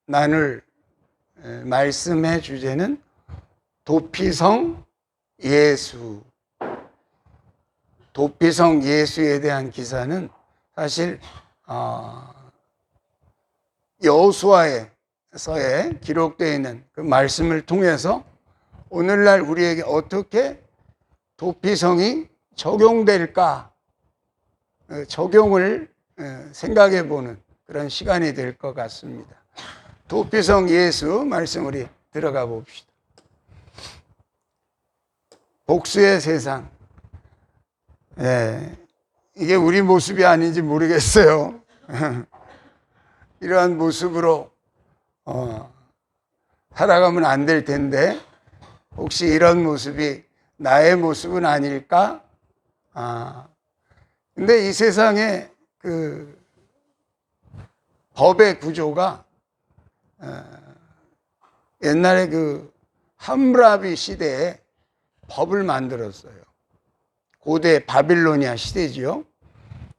나눌 말씀의 주제는 도피성 예수. 도피성 예수에 대한 기사는 사실 여호수아서에 기록되어 있는 그 말씀을 통해서 오늘날 우리에게 어떻게 도피성이 적용될까, 적용을 생각해 보는 그런 시간이 될 것 같습니다. 도피성 예수 말씀 우리 들어가 봅시다. 복수의 세상. 이게 우리 모습이 아닌지 모르겠어요. 이러한 모습으로 살아가면 안 될 텐데 혹시 이런 모습이 나의 모습은 아닐까? 근데 이 세상에 그 법의 구조가 옛날에 그 함무라비 시대에 법을 만들었어요. 고대 바빌로니아 시대지요.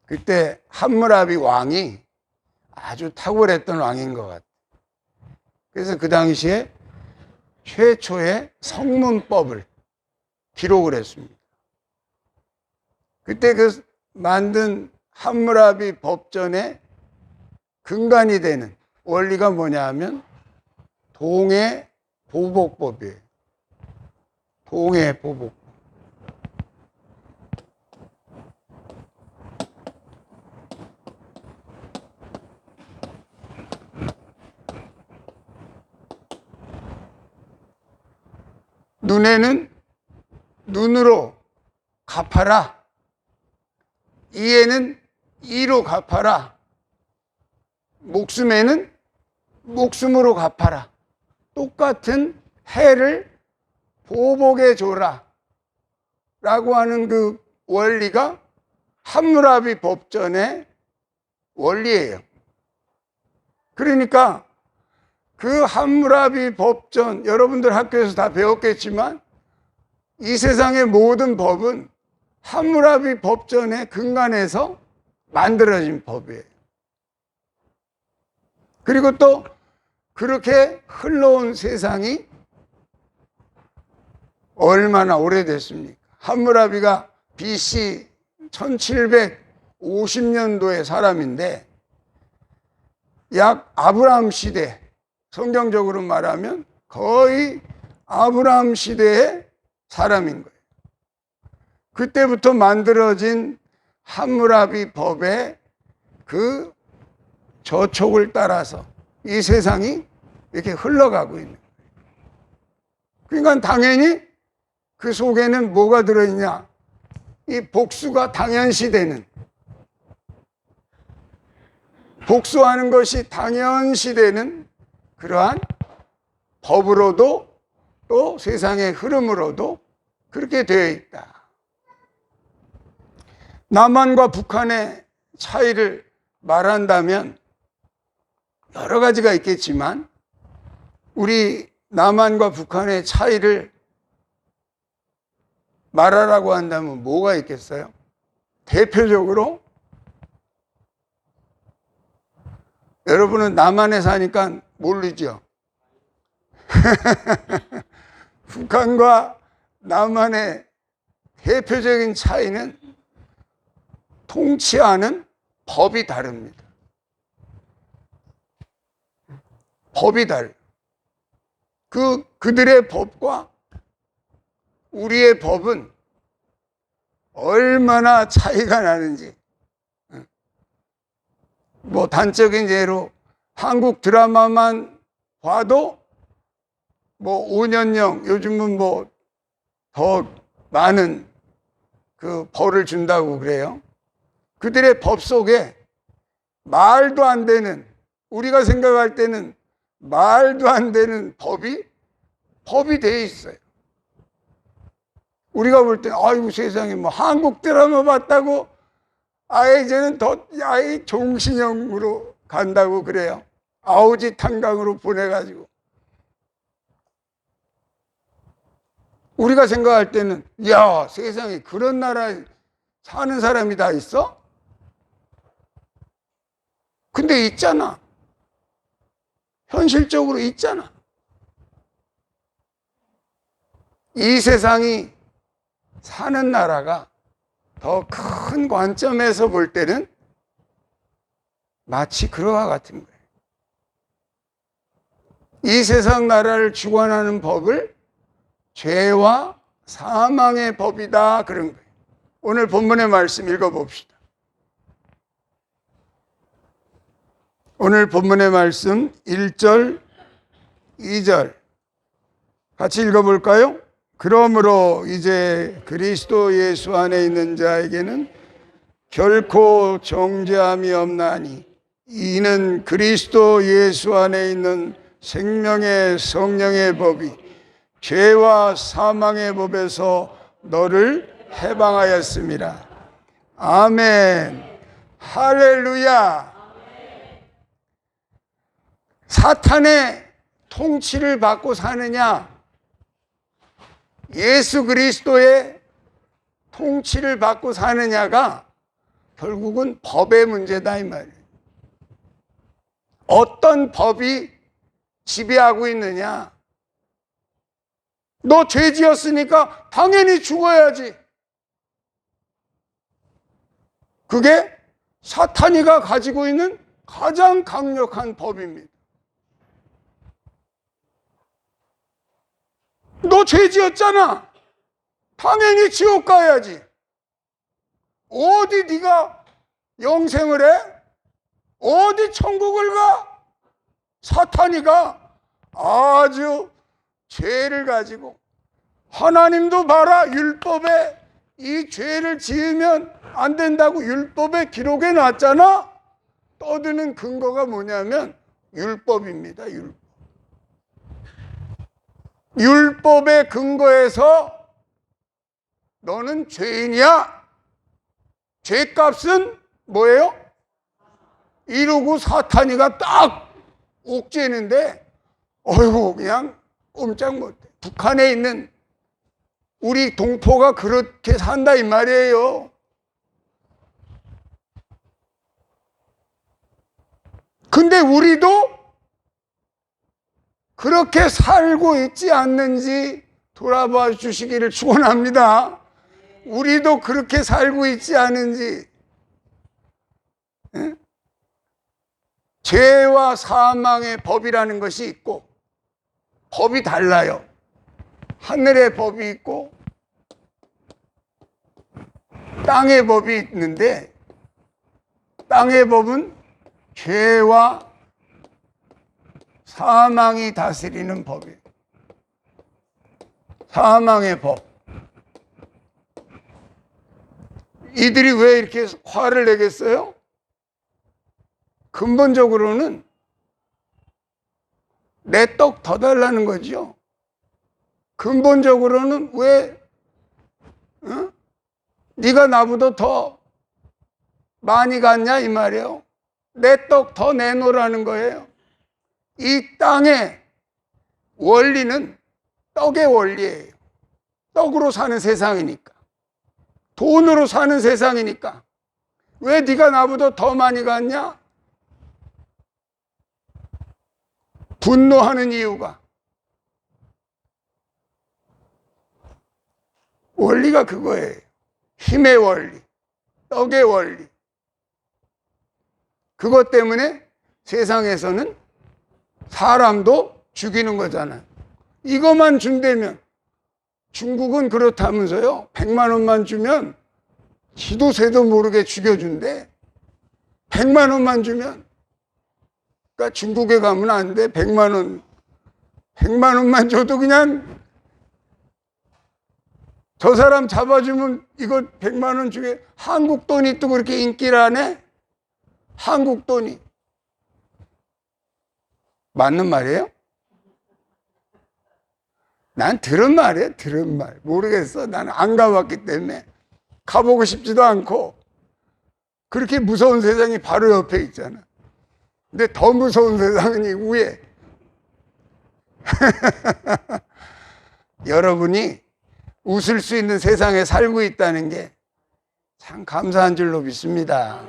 그때 함무라비 왕이 아주 탁월했던 왕인 것 같아요. 그래서 그 당시에 최초의 성문법을 기록을 했습니다. 그때 그 만든 함무라비 법전의 근간이 되는 원리가 뭐냐 하면 동해보복법이에요. 동해보복. 눈에는 눈으로 갚아라. 이에는 이로 갚아라. 목숨에는 목숨으로 갚아라. 똑같은 해를 보복해 줘라 라고 하는 그 원리가 함무라비 법전의 원리예요. 그러니까 그 함무라비 법전, 여러분들 학교에서 다 배웠겠지만 이 세상의 모든 법은 함무라비 법전의 근간에서 만들어진 법이에요. 그리고 또 그렇게 흘러온 세상이 얼마나 오래됐습니까? 함무라비가 BC 1750년도의 사람인데 약 아브라함 시대, 성경적으로 말하면 거의 아브라함 시대의 사람인 거예요. 그때부터 만들어진 함무라비 법의 그 저촉을 따라서 이 세상이 이렇게 흘러가고 있는 거예요. 그러니까 당연히 그 속에는 뭐가 들어있냐? 이 복수가 당연시되는, 복수하는 것이 당연시되는 그러한 법으로도 또 세상의 흐름으로도 그렇게 되어 있다. 남한과 북한의 차이를 말한다면 여러 가지가 있겠지만 우리 남한과 북한의 차이를 말하라고 한다면 뭐가 있겠어요? 대표적으로 여러분은 남한에 사니까 모르죠? 북한과 남한의 대표적인 차이는 통치하는 법이 다릅니다. 법이 달라요. 그들의 법과 우리의 법은 얼마나 차이가 나는지. 뭐 단적인 예로 한국 드라마만 봐도 뭐 5년형, 요즘은 뭐 더 많은 그 벌을 준다고 그래요. 그들의 법 속에 말도 안 되는, 우리가 생각할 때는 말도 안 되는 법이 되어 있어요. 우리가 볼 때는 아이고 세상에 뭐 한국 드라마 봤다고 아예 이제는 더 아예 종신형으로 간다고 그래요. 아우지 탄강으로 보내가지고. 우리가 생각할 때는 야 세상에 그런 나라에 사는 사람이 다 있어? 근데 있잖아. 현실적으로 있잖아. 이 세상이 사는 나라가 더 큰 관점에서 볼 때는 마치 그와 같은 거예요. 이 세상 나라를 주관하는 법을 죄와 사망의 법이다, 그런 거예요. 오늘 본문의 말씀 읽어봅시다. 오늘 본문의 말씀 1절, 2절 같이 읽어볼까요? 그러므로 이제 그리스도 예수 안에 있는 자에게는 결코 정죄함이 없나니 이는 그리스도 예수 안에 있는 생명의 성령의 법이 죄와 사망의 법에서 너를 해방하였습니다. 아멘. 할렐루야. 사탄의 통치를 받고 사느냐, 예수 그리스도의 통치를 받고 사느냐가 결국은 법의 문제다, 이 말이에요. 어떤 법이 지배하고 있느냐? 너 죄 지었으니까 당연히 죽어야지. 그게 사탄이가 가지고 있는 가장 강력한 법입니다. 너 죄 지었잖아. 당연히 지옥 가야지. 어디 네가 영생을 해? 어디 천국을 가? 사탄이가 아주 죄를 가지고, 하나님도 봐라, 율법에 이 죄를 지으면 안 된다고 율법에 기록해 놨잖아. 떠드는 근거가 뭐냐면 율법입니다. 율법의 근거에서 너는 죄인이야. 죄값은 뭐예요? 이러고 사탄이가 딱 옥죄는데, 어이구, 그냥 꼼짝 못해. 북한에 있는 우리 동포가 그렇게 산다, 이 말이에요. 근데 우리도 그렇게 살고 있지 않는지 돌아봐 주시기를 축원합니다. 우리도 그렇게 살고 있지 않은지. 예? 죄와 사망의 법이라는 것이 있고, 법이 달라요. 하늘의 법이 있고 땅의 법이 있는데, 땅의 법은 죄와 사망이 다스리는 법이에요. 사망의 법. 이들이 왜 이렇게 화를 내겠어요? 근본적으로는 내 떡 더 달라는 거죠. 근본적으로는 왜 네가 나보다 더 많이 갔냐, 이 말이에요. 내 떡 더 내놓으라는 거예요. 이 땅의 원리는 떡의 원리예요. 떡으로 사는 세상이니까, 돈으로 사는 세상이니까. 왜 네가 나보다 더 많이 갔냐? 분노하는 이유가, 원리가 그거예요. 힘의 원리, 떡의 원리. 그것 때문에 세상에서는 사람도 죽이는 거잖아요. 이것만 준다면, 중국은 그렇다면서요. 100만 원만 주면 지도 새도 모르게 죽여준대. 100만 원만 주면. 그러니까 중국에 가면 안 돼. 100만 원. 100만 원만 줘도 그냥 저 사람 잡아주면 이거 100만 원 주게. 한국 돈이 또 그렇게 인기라네? 한국 돈이. 맞는 말이에요? 난 들은 말이에요. 들은 말. 모르겠어. 나는 안 가봤기 때문에. 가보고 싶지도 않고. 그렇게 무서운 세상이 바로 옆에 있잖아. 근데 더 무서운 세상은 이 위에. 여러분이 웃을 수 있는 세상에 살고 있다는 게 참 감사한 줄로 믿습니다.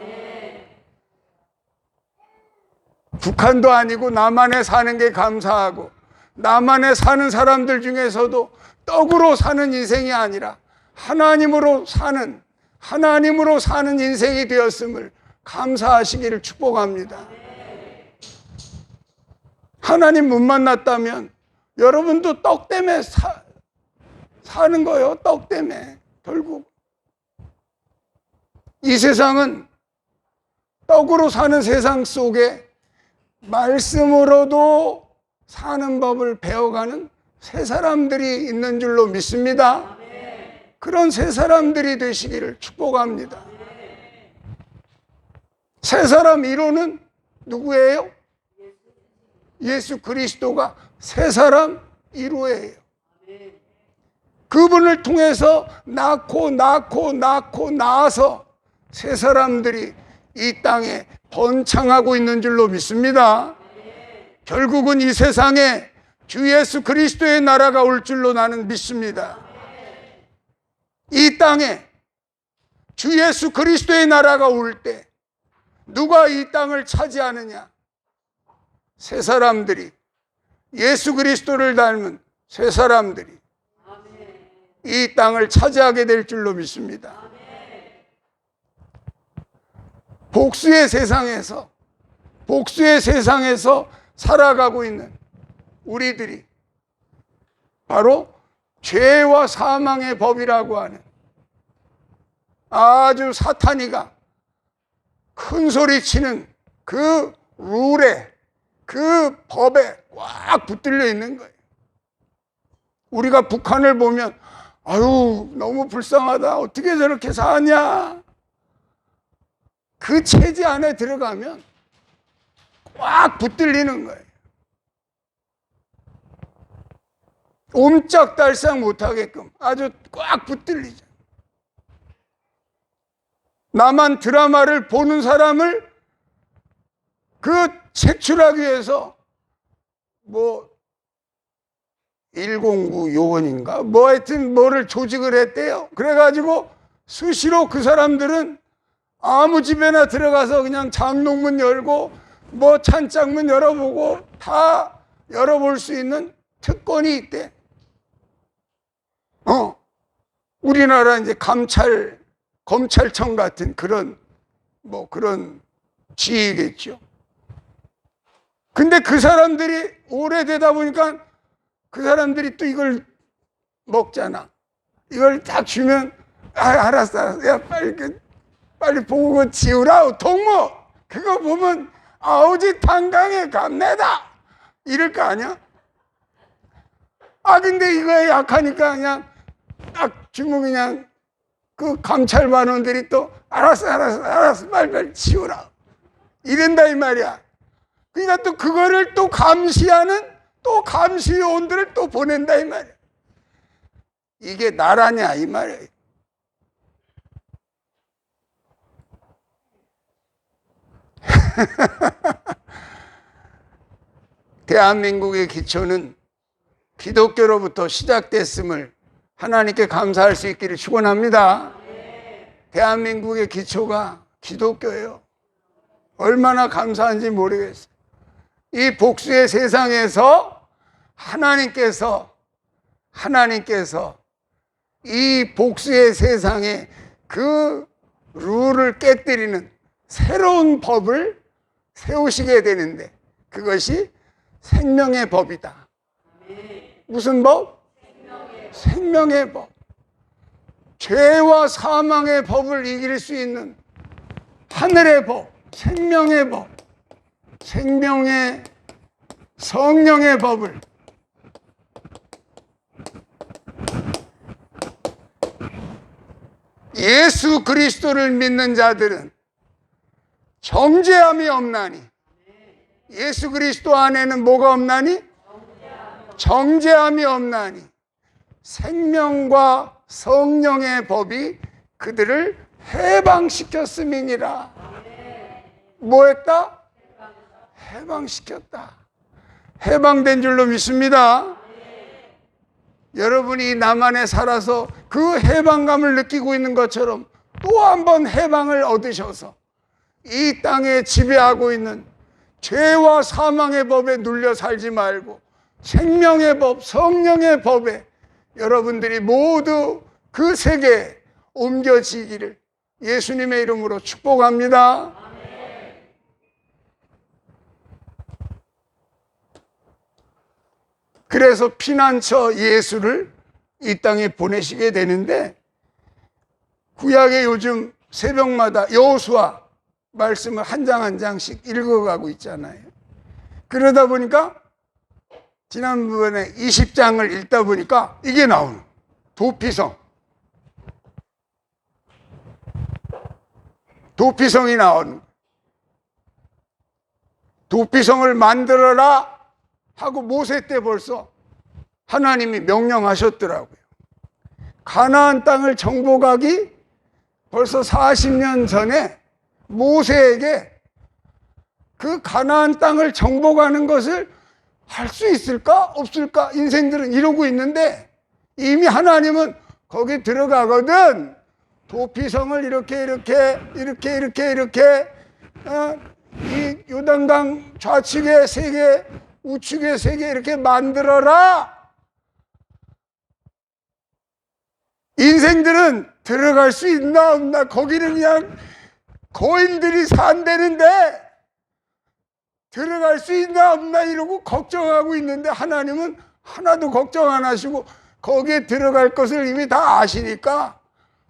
북한도 아니고 남한에 사는 게 감사하고, 남한에 사는 사람들 중에서도 떡으로 사는 인생이 아니라 하나님으로 사는 인생이 되었음을 감사하시기를 축복합니다. 하나님 못 만났다면 여러분도 떡 때문에 사는 거예요. 떡 때문에. 결국 이 세상은 떡으로 사는 세상 속에 말씀으로도 사는 법을 배워가는 새 사람들이 있는 줄로 믿습니다. 그런 새 사람들이 되시기를 축복합니다. 새 사람 1호는 누구예요? 예수 그리스도가 새 사람 1호예요. 그분을 통해서 낳아서 새 사람들이 이 땅에 번창하고 있는 줄로 믿습니다. 결국은 이 세상에 주 예수 그리스도의 나라가 올 줄로 나는 믿습니다. 이 땅에 주 예수 그리스도의 나라가 올 때 누가 이 땅을 차지하느냐? 새 사람들이, 예수 그리스도를 닮은 새 사람들이 이 땅을 차지하게 될 줄로 믿습니다. 복수의 세상에서 살아가고 있는 우리들이 바로 죄와 사망의 법이라고 하는 아주 사탄이가 큰 소리 치는 그 룰에, 그 법에 꽉 붙들려 있는 거예요. 우리가 북한을 보면 아유 너무 불쌍하다, 어떻게 저렇게 사냐. 그 체제 안에 들어가면 꽉 붙들리는 거예요. 옴짝달싹 못하게끔 아주 꽉 붙들리죠. 나만 드라마를 보는 사람을 그 색출하기 위해서 109 요원인가 하여튼 뭐를 조직을 했대요. 그래가지고 수시로 그 사람들은 아무 집에나 들어가서 그냥 장롱문 열고 찬장문 열어보고 다 열어볼 수 있는 특권이 있대. 우리나라 이제 검찰청 같은 그런 지위겠죠. 근데 그 사람들이 오래되다 보니까 그 사람들이 또 이걸 먹잖아. 이걸 딱 주면 알았어. 야 빨리 보고 지우라. 동무 그거 보면 아우지 탄강에 감내다 이럴 거 아니야? 근데 이거에 약하니까 그냥 딱 주면 그냥 그 감찰반원들이 또 알았어 빨리 지우라 이런다 이 말이야. 그러니까 또 그거를 또 감시하는 또 감시요원들을 또 보낸다 이 말이야. 이게 나라냐 이 말이야. 대한민국의 기초는 기독교로부터 시작됐음을 하나님께 감사할 수 있기를 축원합니다. 대한민국의 기초가 기독교예요. 얼마나 감사한지 모르겠어요. 이 복수의 세상에서 하나님께서 이 복수의 세상에 그 룰을 깨뜨리는 새로운 법을 세우시게 되는데 그것이 생명의 법이다. 무슨 법? 생명의 법. 죄와 사망의 법을 이길 수 있는 하늘의 법, 생명의 법, 생명의 성령의 법을 예수 그리스도를 믿는 자들은 정죄함이 없나니. 예수 그리스도 안에는 뭐가 없나니? 정죄함이 없나니. 생명과 성령의 법이 그들을 해방시켰음이니라. 뭐 했다? 해방시켰다. 해방된 줄로 믿습니다. 여러분이 남한에 살아서 그 해방감을 느끼고 있는 것처럼 또 한 번 해방을 얻으셔서 이 땅에 지배하고 있는 죄와 사망의 법에 눌려 살지 말고 생명의 법, 성령의 법에 여러분들이 모두 그 세계에 옮겨지기를 예수님의 이름으로 축복합니다. 그래서 피난처 예수를 이 땅에 보내시게 되는데, 구약에 요즘 새벽마다 여호수아 말씀을 한 장 한 장씩 읽어가고 있잖아요. 그러다 보니까 지난번에 20장을 읽다 보니까 이게 나오는 도피성. 도피성이 나오는, 도피성을 만들어라 하고 모세 때 벌써 하나님이 명령하셨더라고요. 가나안 땅을 정복하기 벌써 40년 전에 모세에게 그 가나안 땅을 정복하는 것을 할 수 있을까 없을까 인생들은 이러고 있는데, 이미 하나님은 거기 들어가거든. 도피성을 이렇게 이 요단강 좌측에 3개 우측에 3개 이렇게 만들어라. 인생들은 들어갈 수 있나 없나, 거기는 그냥 거인들이 산다는데 들어갈 수 있나 없나 이러고 걱정하고 있는데, 하나님은 하나도 걱정 안 하시고 거기에 들어갈 것을 이미 다 아시니까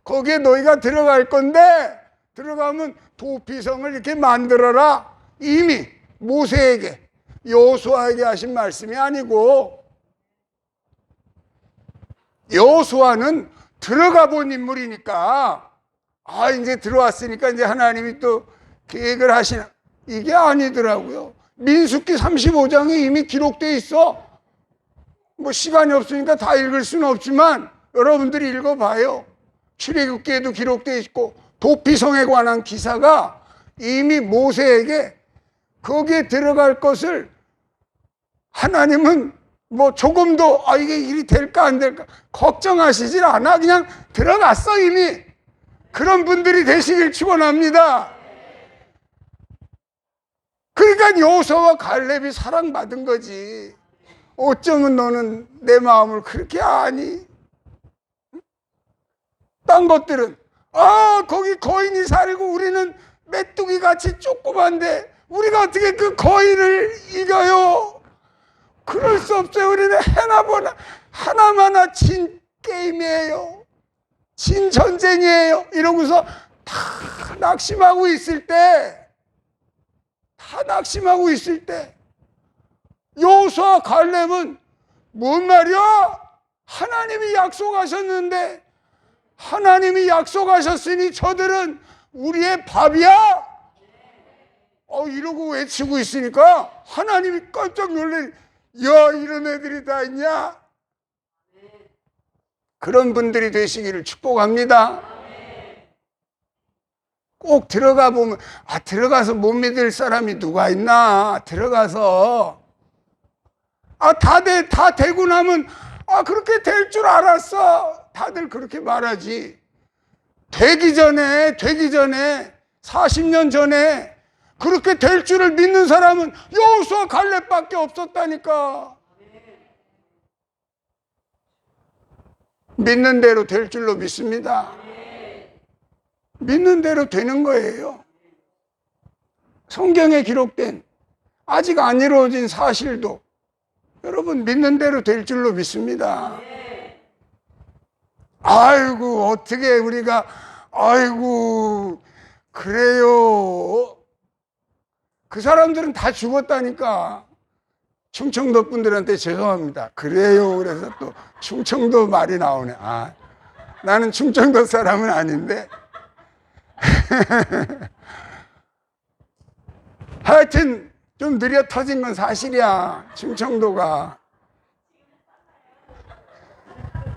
거기에 너희가 들어갈 건데, 들어가면 도피성을 이렇게 만들어라. 이미 모세에게, 여호수아에게 하신 말씀이 아니고, 여호수아는 들어가 본 인물이니까 이제 들어왔으니까 이제 하나님이 또 계획을 하시나, 이게 아니더라고요. 민수기 35장에 이미 기록되어 있어. 뭐 시간이 없으니까 다 읽을 수는 없지만 여러분들이 읽어봐요. 출애굽기에도 기록되어 있고, 도피성에 관한 기사가 이미 모세에게 거기에 들어갈 것을 하나님은 뭐 조금도 이게 일이 될까 안 될까 걱정하시질 않아. 그냥 들어갔어 이미. 그런 분들이 되시길 축원합니다. 그러니까 여호수아와 갈렙이 사랑받은 거지. 어쩌면 너는 내 마음을 그렇게 아니? 딴 것들은 거기 거인이 살고 우리는 메뚜기 같이 조그만데 우리가 어떻게 그 거인을 이겨요? 그럴 수 없어요. 우리는 하나마나 진 게임이에요. 진 전쟁이에요. 이러고서 다 낙심하고 있을 때, 여호수아 갈렙은 뭔 말이야? 하나님이 약속하셨는데, 하나님이 약속하셨으니 저들은 우리의 밥이야? 이러고 외치고 있으니까 하나님이 깜짝 놀래. 이런 애들이 다 있냐? 그런 분들이 되시기를 축복합니다. 꼭 들어가 보면, 들어가서 못 믿을 사람이 누가 있나? 들어가서 다 되고 나면 그렇게 될 줄 알았어. 다들 그렇게 말하지. 되기 전에 40년 전에 그렇게 될 줄을 믿는 사람은 여호수아 갈렙밖에 없었다니까. 믿는 대로 될 줄로 믿습니다. 믿는 대로 되는 거예요. 성경에 기록된 아직 안 이루어진 사실도 여러분 믿는 대로 될 줄로 믿습니다. 어떻게 우리가 그래요. 그 사람들은 다 죽었다니까. 충청도 분들한테 죄송합니다. 그래요. 그래서 또 충청도 말이 나오네. 나는 충청도 사람은 아닌데. 하여튼 좀 느려 터진 건 사실이야. 충청도가.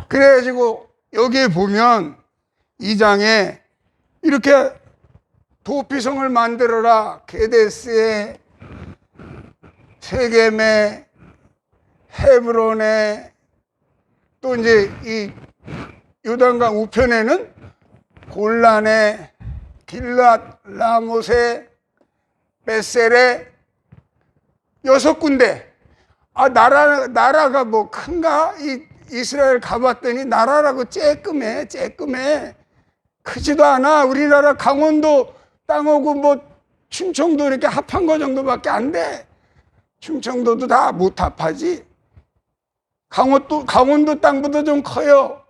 그래가지고 여기에 보면 2장에 이렇게 도피성을 만들어라. 게데스에, 세겜에, 헤브론에, 또 이제 이 요단강 우편에는 골란에, 길랏, 라못에, 베셀에, 6군데. 아, 나라가 뭐 큰가? 이스라엘 가봤더니 나라라고 쬐끔해. 크지도 않아. 우리나라 강원도 땅하고 뭐 충청도 이렇게 합한 거 정도밖에 안 돼. 충청도도 다 못 합하지. 강원도 땅보다 좀 커요.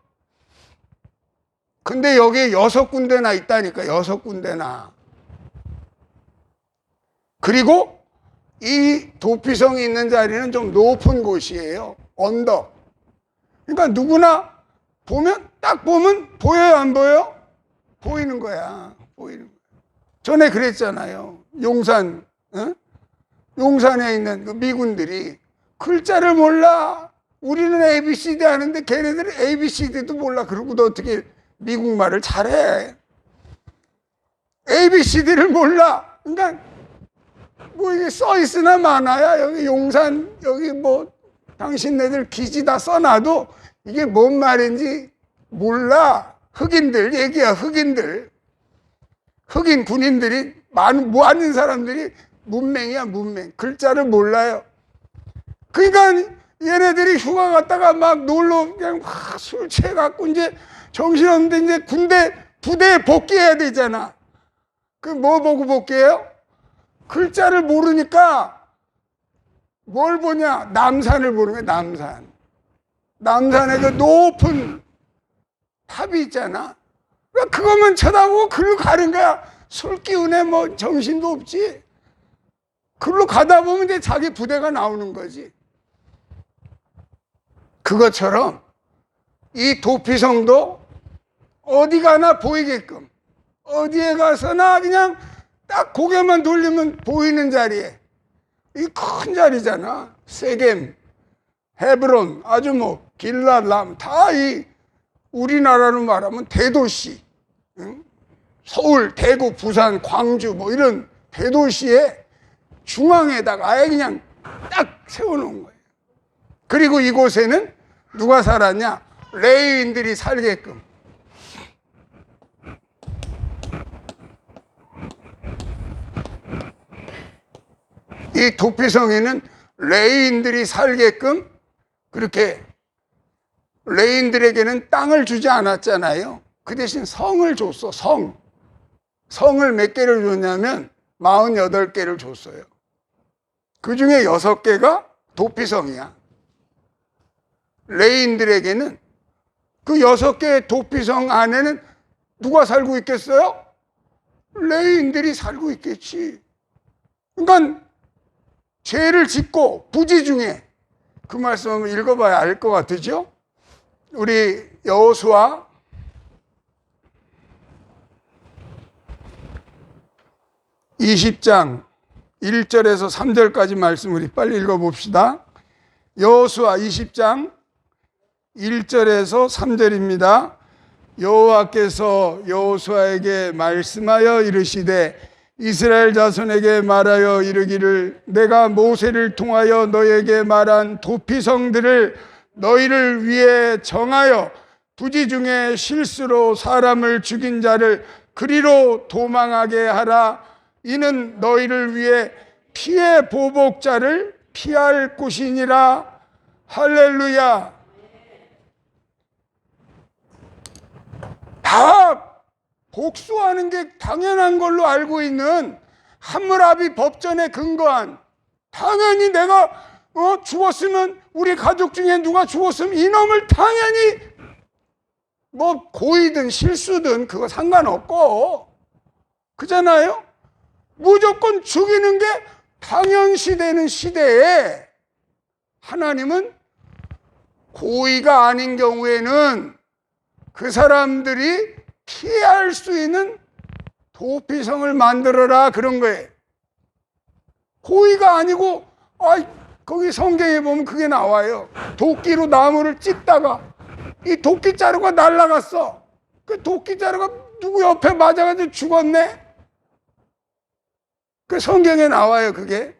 근데 여기에 6군데나 있다니까, 6군데나. 그리고 이 도피성이 있는 자리는 좀 높은 곳이에요. 언덕. 그러니까 누구나 딱 보면 보여요, 안 보여요? 보이는 거야. 전에 그랬잖아요. 용산, 용산에 있는 그 미군들이 글자를 몰라. 우리는 ABCD 하는데 걔네들은 ABCD도 몰라. 그러고도 어떻게 미국말을 잘해. ABCD를 몰라. 그러니까 뭐 이게 써 있으나 마나야. 여기 용산, 여기 뭐 당신네들 기지 다 써놔도 이게 뭔 말인지 몰라. 흑인들 얘기야. 흑인 군인들이 많은 사람들이 문맹이야. 글자를 몰라요. 그러니까 얘네들이 휴가 갔다가 막 놀러 그냥 술 취해갖고 이제 정신없는데 이제 부대에 복귀해야 되잖아. 그 뭐 보고 복귀해요? 글자를 모르니까 뭘 보냐? 남산을 보는 거야. 남산에 그 높은 탑이 있잖아. 그것만 쳐다보고 글로 가는 거야. 술 기운에 뭐 정신도 없지. 글로 가다 보면 이제 자기 부대가 나오는 거지. 그것처럼 이 도피성도 어디 가나 보이게끔, 어디에 가서나 그냥 딱 고개만 돌리면 보이는 자리에, 이 큰 자리잖아. 세겜, 헤브론, 아주 뭐 길랏, 다 이 우리나라로 말하면 대도시, 서울, 대구, 부산, 광주 뭐 이런 대도시의 중앙에다가 아예 그냥 딱 세워놓은 거예요. 그리고 이곳에는 누가 살았냐? 레위인들이 살게끔. 이 도피성에는 레위인들이 살게끔 그렇게 레위인들에게는 땅을 주지 않았잖아요. 그 대신 성을 줬어. 성을 몇 개를 줬냐면 48개를 줬어요. 그 중에 6개가 도피성이야. 레위인들에게는 그 6개의 도피성 안에는 누가 살고 있겠어요? 레위인들이 살고 있겠지. 그러니까 죄를 짓고 부지 중에, 그 말씀 한번 읽어봐야 알 것 같으죠? 우리 여호수아 20장 1절에서 3절까지 말씀 우리 빨리 읽어봅시다. 여호수아 20장 1절에서 3절입니다. 여호와께서 여호수아에게 말씀하여 이르시되 이스라엘 자손에게 말하여 이르기를 내가 모세를 통하여 너에게 말한 도피성들을 너희를 위해 정하여 부지 중에 실수로 사람을 죽인 자를 그리로 도망하게 하라. 이는 너희를 위해 피해 보복자를 피할 곳이니라. 할렐루야. 다 복수하는 게 당연한 걸로 알고 있는 함므라비 법전에 근거한, 당연히 내가 죽었으면, 우리 가족 중에 누가 죽었으면 이놈을 당연히 뭐 고의든 실수든 그거 상관없고 그잖아요. 무조건 죽이는 게 당연시되는 시대에 하나님은 고의가 아닌 경우에는 그 사람들이 피할 수 있는 도피성을 만들어라, 그런 거예요. 고의가 아니고, 거기 성경에 보면 그게 나와요. 도끼로 나무를 찍다가 이 도끼자루가 날아갔어. 그 도끼자루가 누구 옆에 맞아가지고 죽었네. 그 성경에 나와요, 그게.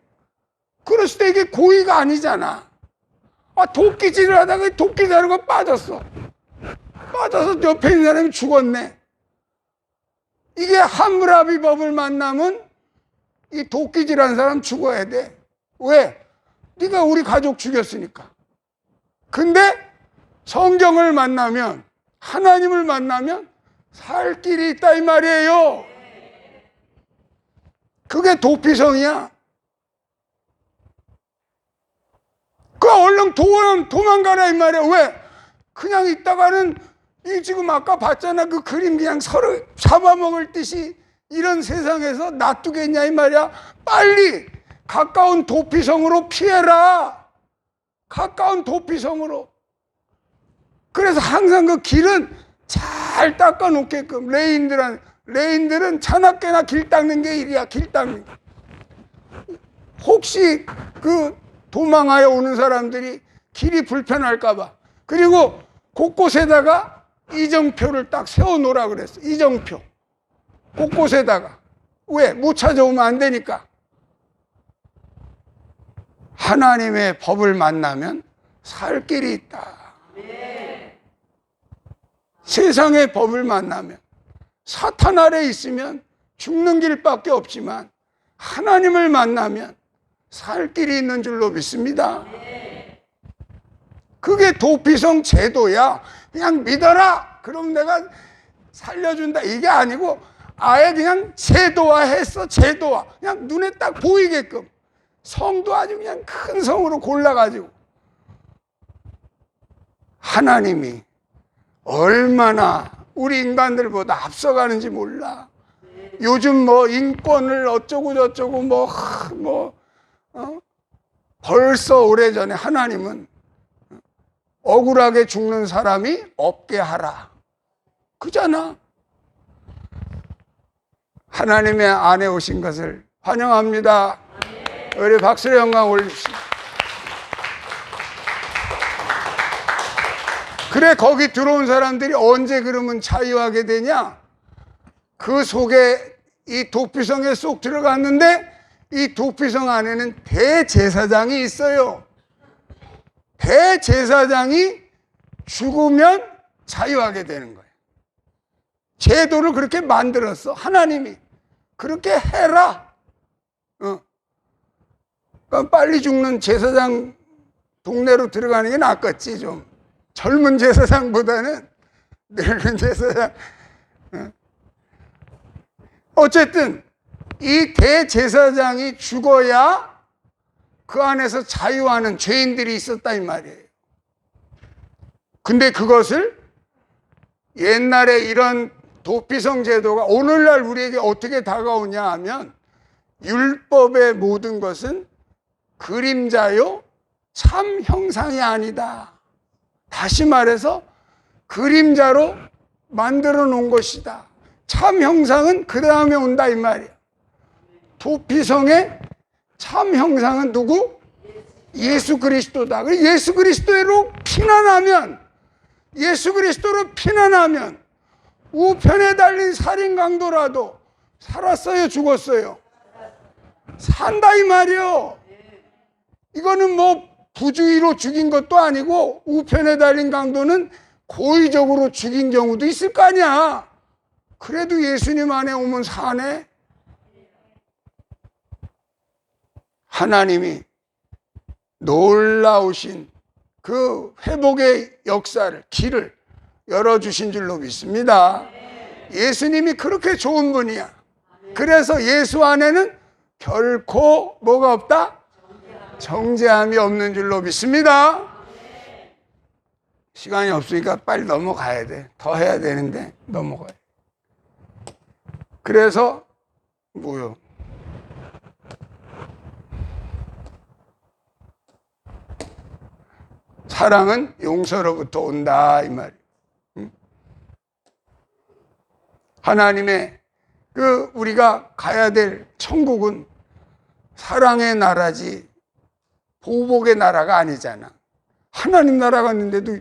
그랬을 때 이게 고의가 아니잖아. 도끼질을 하다가 도끼자루가 빠졌어. 빠져서 옆에 있는 사람이 죽었네. 이게 함므라비 법을 만나면 이 도끼질한 사람 죽어야 돼. 왜? 네가 우리 가족 죽였으니까. 근데 성경을 만나면, 하나님을 만나면 살 길이 있다 이 말이에요. 그게 도피성이야. 그 얼른 도망가라 이 말이야. 왜? 그냥 있다가는 이 지금 아까 봤잖아. 그 그림 그냥 서로 잡아먹을 듯이 이런 세상에서 놔두겠냐 이 말이야. 빨리 가까운 도피성으로 피해라. 가까운 도피성으로. 그래서 항상 그 길은 잘 닦아 놓게끔 레인들은 자나깨나 길 닦는 게 일이야. 길 닦는 게. 혹시 그 도망하여 오는 사람들이 길이 불편할까 봐. 그리고 곳곳에다가 이정표를 딱 세워놓으라 그랬어. 이정표. 곳곳에다가. 왜? 못 찾아오면 안 되니까. 하나님의 법을 만나면 살 길이 있다. 세상의 법을 만나면, 사탄 아래 있으면 죽는 길밖에 없지만 하나님을 만나면 살 길이 있는 줄로 믿습니다. 그게 도피성 제도야. 그냥 믿어라. 그럼 내가 살려준다. 이게 아니고 아예 그냥 제도화했어. 제도화. 그냥 눈에 딱 보이게끔. 성도 아주 그냥 큰 성으로 골라가지고. 하나님이 얼마나 우리 인간들보다 앞서가는지 몰라. 요즘 뭐 인권을 어쩌고 저쩌고 벌써 오래전에 하나님은 억울하게 죽는 사람이 없게 하라. 그잖아. 하나님의 안에 오신 것을 환영합니다. 우리 박수의 영광 올립시다. 그래, 거기 들어온 사람들이 언제 그러면 자유하게 되냐? 그 속에 이 도피성에 쏙 들어갔는데 이 도피성 안에는 대제사장이 있어요. 대제사장이 죽으면 자유하게 되는 거예요. 제도를 그렇게 만들었어. 하나님이. 그렇게 해라. 그러니까 빨리 죽는 제사장 동네로 들어가는 게 낫겠지, 좀. 젊은 제사장보다는 늙은 제사장. 어쨌든 이 대제사장이 죽어야 그 안에서 자유하는 죄인들이 있었다 이 말이에요. 근데 그것을 옛날에 이런 도피성 제도가 오늘날 우리에게 어떻게 다가오냐 하면, 율법의 모든 것은 그림자요 참 형상이 아니다. 다시 말해서 그림자로 만들어 놓은 것이다. 참 형상은 그 다음에 온다 이 말이야. 도피성의 참 형상은 누구? 예수 그리스도다. 예수 그리스도로 피난하면, 예수 그리스도로 피난하면 우편에 달린 살인 강도라도 살았어요, 죽었어요? 산다 이 말이요. 이거는 뭐 부주의로 죽인 것도 아니고 우편에 달린 강도는 고의적으로 죽인 경우도 있을 거 아니야. 그래도 예수님 안에 오면 사네. 하나님이 놀라우신 그 회복의 역사를, 길을 열어주신 줄로 믿습니다. 예수님이 그렇게 좋은 분이야. 그래서 예수 안에는 결코 뭐가 없다? 정죄함이 없는 줄로 믿습니다. 시간이 없으니까 빨리 넘어가야 돼. 더 해야 되는데 넘어가야 돼. 그래서 뭐요? 사랑은 용서로부터 온다 이 말이에요. 하나님의 그 우리가 가야 될 천국은 사랑의 나라지 보복의 나라가 아니잖아. 하나님 나라 갔는데도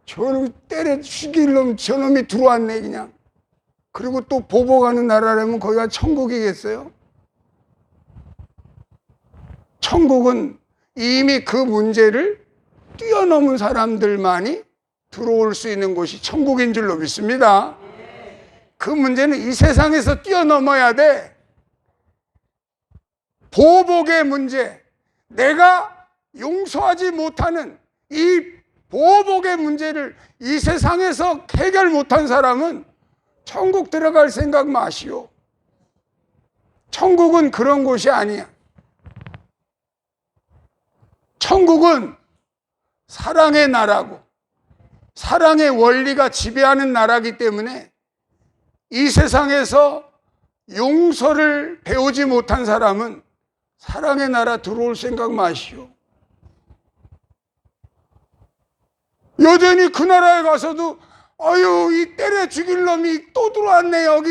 저놈 때려 죽일 놈 저놈이 들어왔네 그냥. 그리고 또 보복하는 나라라면 거기가 천국이겠어요? 천국은 이미 그 문제를 뛰어넘은 사람들만이 들어올 수 있는 곳이 천국인 줄로 믿습니다. 그 문제는 이 세상에서 뛰어넘어야 돼. 보복의 문제, 내가 용서하지 못하는 이 보복의 문제를 이 세상에서 해결 못한 사람은 천국 들어갈 생각 마시오. 천국은 그런 곳이 아니야. 천국은 사랑의 나라고 사랑의 원리가 지배하는 나라이기 때문에 이 세상에서 용서를 배우지 못한 사람은 사랑의 나라 들어올 생각 마시오. 여전히 그 나라에 가서도 아유 이 때려 죽일 놈이 또 들어왔네 여기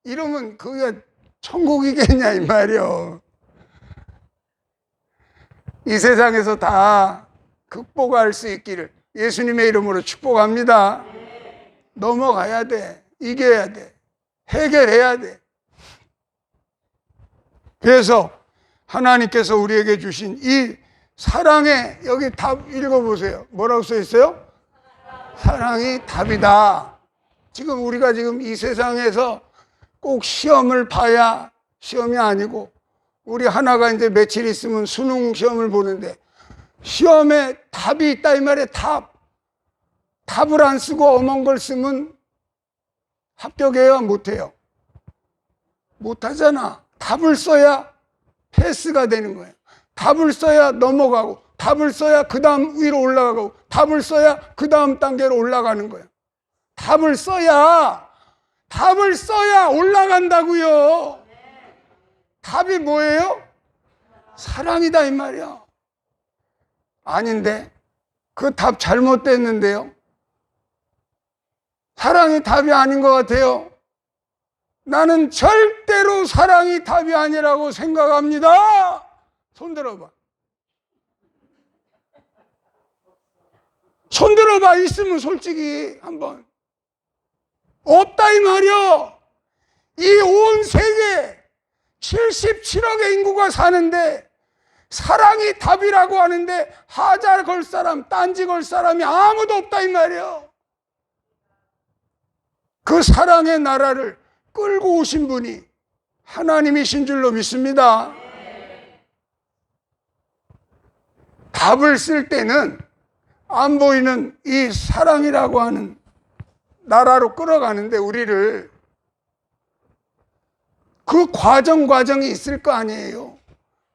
이러면 그게 천국이겠냐 이 말이요. 이 세상에서 다 극복할 수 있기를 예수님의 이름으로 축복합니다. 넘어가야 돼. 이겨야 돼. 해결해야 돼. 그래서 하나님께서 우리에게 주신 이 사랑의 여기 답 읽어보세요. 뭐라고 써 있어요? 사랑이 답이다. 지금 우리가 지금 이 세상에서 꼭 시험을 봐야 시험이 아니고 우리 하나가 이제 며칠 있으면 수능 시험을 보는데 시험에 답이 있다 이 말이에요. 답을 안 쓰고 엄한 걸 쓰면 합격해요? 못해요? 못하잖아. 답을 써야 패스가 되는 거예요. 답을 써야 넘어가고 답을 써야 그 다음 위로 올라가고 답을 써야 그 다음 단계로 올라가는 거예요. 답을 써야 올라간다고요. 답이 뭐예요? 사랑이다 이 말이야. 아닌데 그 답 잘못됐는데요. 사랑이 답이 아닌 것 같아요. 나는 절대로 사랑이 답이 아니라고 생각합니다. 손 들어봐. 손 들어봐. 있으면 솔직히 한번. 없다 이 말이야. 이 온 세계 77억의 인구가 사는데 사랑이 답이라고 하는데 하자 걸 사람, 딴지 걸 사람이 아무도 없다 이 말이야. 그 사랑의 나라를 끌고 오신 분이 하나님이신 줄로 믿습니다. 답을 쓸 때는 안 보이는 이 사랑이라고 하는 나라로 끌어가는데 우리를 그 과정이 있을 거 아니에요.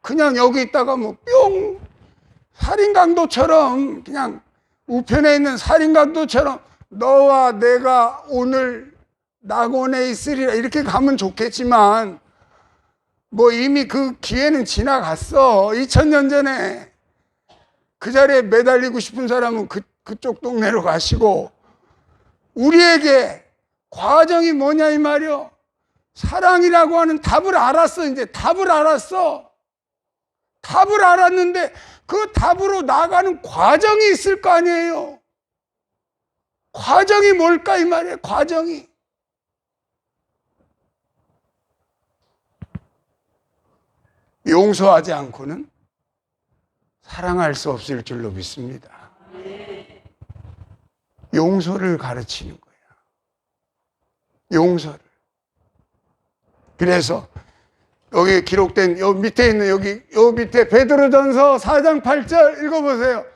그냥 여기 있다가 뭐 뿅 살인강도처럼 그냥 우편에 있는 살인강도처럼 너와 내가 오늘 낙원에 있으리라 이렇게 가면 좋겠지만 뭐 이미 그 기회는 지나갔어. 2000년 전에 그 자리에 매달리고 싶은 사람은 그쪽 동네로 가시고 우리에게 과정이 뭐냐 이 말이요. 사랑이라고 하는 답을 알았어. 이제 답을 알았어. 답을 알았는데 그 답으로 나가는 과정이 있을 거 아니에요. 과정이 뭘까 이 말이에요. 과정이. 용서하지 않고는 사랑할 수 없을 줄로 믿습니다. 용서를 가르치는 거예요. 용서를. 그래서 여기 기록된 요 밑에 있는 요 밑에 베드로전서 4장 8절 읽어보세요.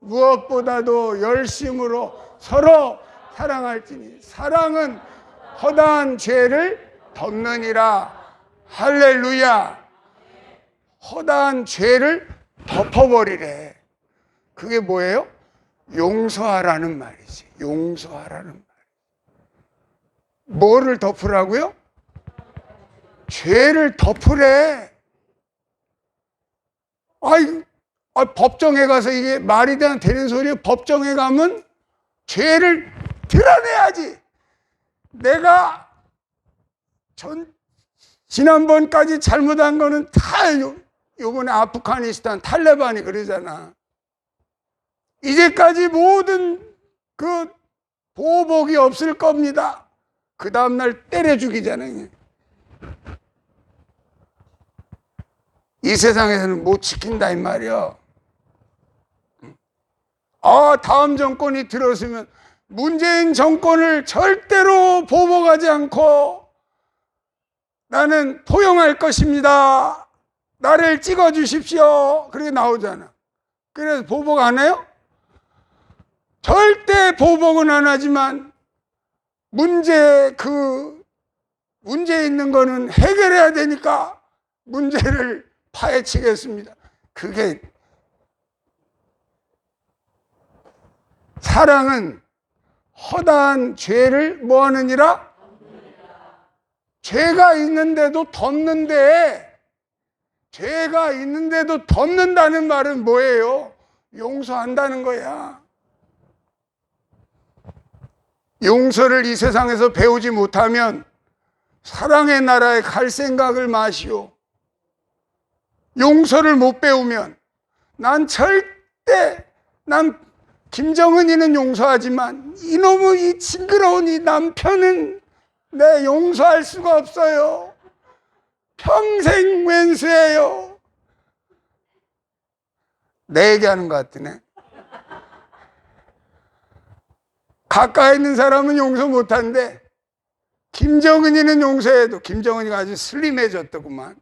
무엇보다도 열심으로 서로 사랑할지니 사랑은 허다한 죄를 덮느니라. 할렐루야. 허다한 죄를 덮어버리래. 그게 뭐예요? 용서하라는 말이지. 용서하라는 말. 뭐를 덮으라고요? 죄를 덮으래. 법정에 가서 이게 말이 되는 소리예요. 법정에 가면 죄를 드러내야지. 내가 지난번까지 잘못한 거는 다 요번에 아프가니스탄 탈레반이 그러잖아. 이제까지 모든 그 보복이 없을 겁니다. 그 다음날 때려 죽이잖아요. 이 세상에서는 못 지킨다 이 말이야. 다음 정권이 들어서면 문재인 정권을 절대로 보복하지 않고 나는 포용할 것입니다. 나를 찍어 주십시오. 그렇게 나오잖아. 그래서 보복 안 해요? 절대 보복은 안 하지만 문제 있는 거는 해결해야 되니까 문제를 파헤치겠습니다. 그게 사랑은 허다한 죄를 뭐 하느니라? 죄가 있는데도 덮는다는 말은 뭐예요? 용서한다는 거야. 용서를 이 세상에서 배우지 못하면 사랑의 나라에 갈 생각을 마시오. 용서를 못 배우면 난 김정은이는 용서하지만 이놈의 이 징그러운 이 남편은 내 용서할 수가 없어요. 평생 왼수예요. 내 얘기하는 것 같으네. 가까이 있는 사람은 용서 못한대. 김정은이는 용서해도 김정은이가 아주 슬림해졌더구만.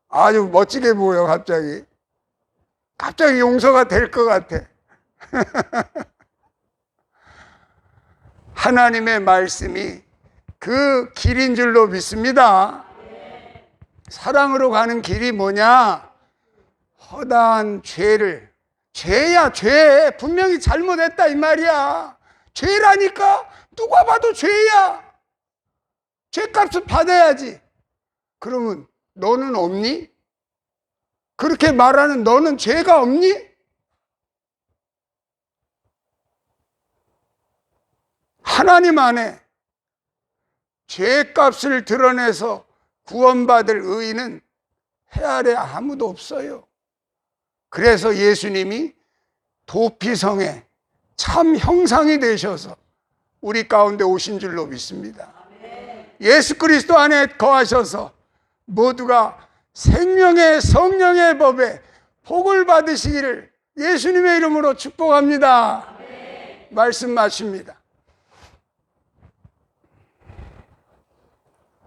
아주 멋지게 보여. 갑자기 용서가 될 것 같아. 하나님의 말씀이 그 길인 줄로 믿습니다. 사랑으로 가는 길이 뭐냐? 허다한 죄야 죄. 분명히 잘못했다 이 말이야. 죄라니까. 누가 봐도 죄야. 죄값을 받아야지. 그러면 너는 없니? 그렇게 말하는 너는 죄가 없니? 하나님 안에 죄값을 드러내서 구원받을 의인은 해 아래 아무도 없어요. 그래서 예수님이 도피성에 참 형상이 되셔서 우리 가운데 오신 줄로 믿습니다. 예수 그리스도 안에 거하셔서 모두가 생명의 성령의 법에 복을 받으시기를 예수님의 이름으로 축복합니다. 말씀 마칩니다.